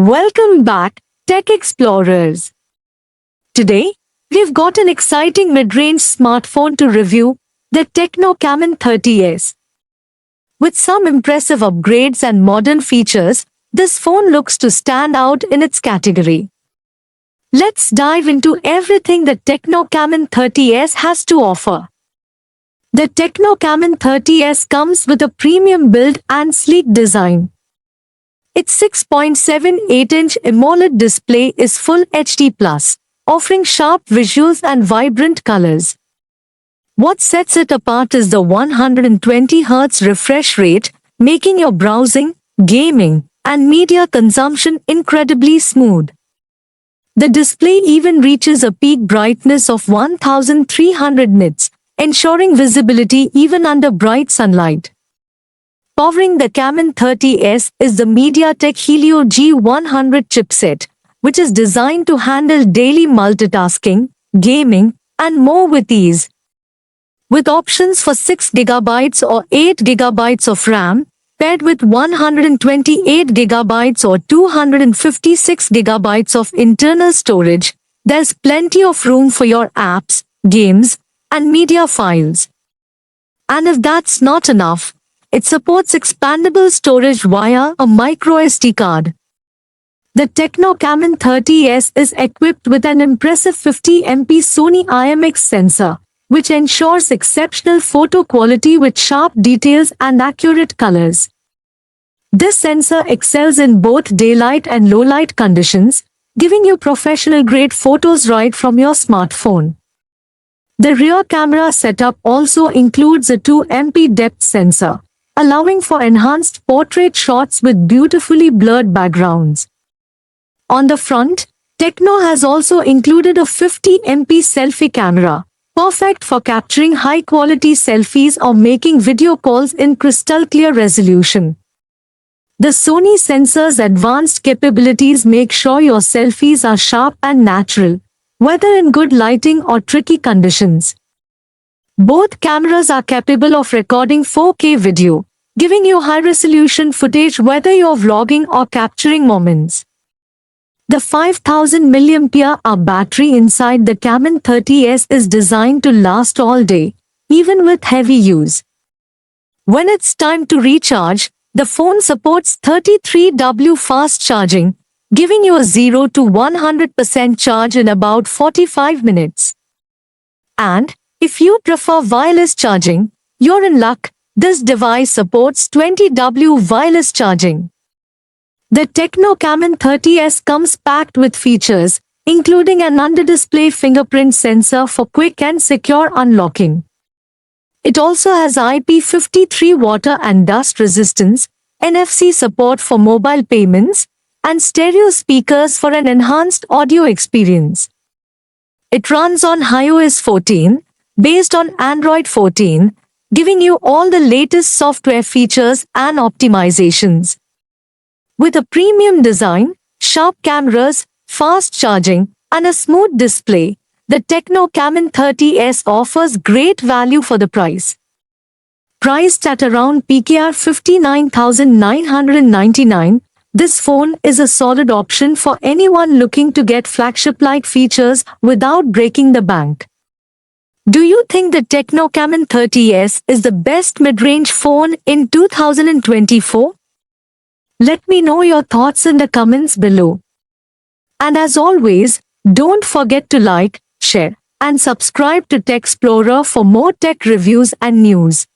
Welcome back, Tech Explorers. Today, we've got an exciting mid-range smartphone to review, the Tecno Camon 30S. With some impressive upgrades and modern features, this phone looks to stand out in its category. Let's dive into everything the Tecno Camon 30S has to offer. The Tecno Camon 30S comes with a premium build and sleek design. Its 6.78-inch AMOLED display is Full HD+, offering sharp visuals and vibrant colors. What sets it apart is the 120Hz refresh rate, making your browsing, gaming, and media consumption incredibly smooth. The display even reaches a peak brightness of 1300 nits, ensuring visibility even under bright sunlight. Powering the Camon 30S is the MediaTek Helio G100 chipset, which is designed to handle daily multitasking, gaming, and more with ease. With options for 6GB or 8GB of RAM, paired with 128GB or 256GB of internal storage, there's plenty of room for your apps, games, and media files. And if that's not enough, it supports expandable storage via a microSD card. The Tecno Camon 30S is equipped with an impressive 50MP Sony IMX sensor, which ensures exceptional photo quality with sharp details and accurate colors. This sensor excels in both daylight and low-light conditions, giving you professional-grade photos right from your smartphone. The rear camera setup also includes a 2MP depth sensor, allowing for enhanced portrait shots with beautifully blurred backgrounds. On the front, Tecno has also included a 50MP selfie camera, perfect for capturing high-quality selfies or making video calls in crystal-clear resolution. The Sony sensor's advanced capabilities make sure your selfies are sharp and natural, whether in good lighting or tricky conditions. Both cameras are capable of recording 4K video, giving you high-resolution footage whether you're vlogging or capturing moments. The 5000 mAh battery inside the Camon 30S is designed to last all day, even with heavy use. When it's time to recharge, the phone supports 33W fast charging, giving you a 0 to 100% charge in about 45 minutes. And, if you prefer wireless charging, you're in luck. This device supports 20W wireless charging. The Tecno Camon 30S comes packed with features, including an under-display fingerprint sensor for quick and secure unlocking. It also has IP53 water and dust resistance, NFC support for mobile payments, and stereo speakers for an enhanced audio experience. It runs on iOS 14, based on Android 14, giving you all the latest software features and optimizations. With a premium design, sharp cameras, fast charging, and a smooth display, the Tecno Camon 30S offers great value for the price. Priced at around PKR 59,999, this phone is a solid option for anyone looking to get flagship-like features without breaking the bank. Do you think the Tecno Camon 30S is the best mid-range phone in 2024? Let me know your thoughts in the comments below. And as always, don't forget to like, share, and subscribe to TechXplorer for more tech reviews and news.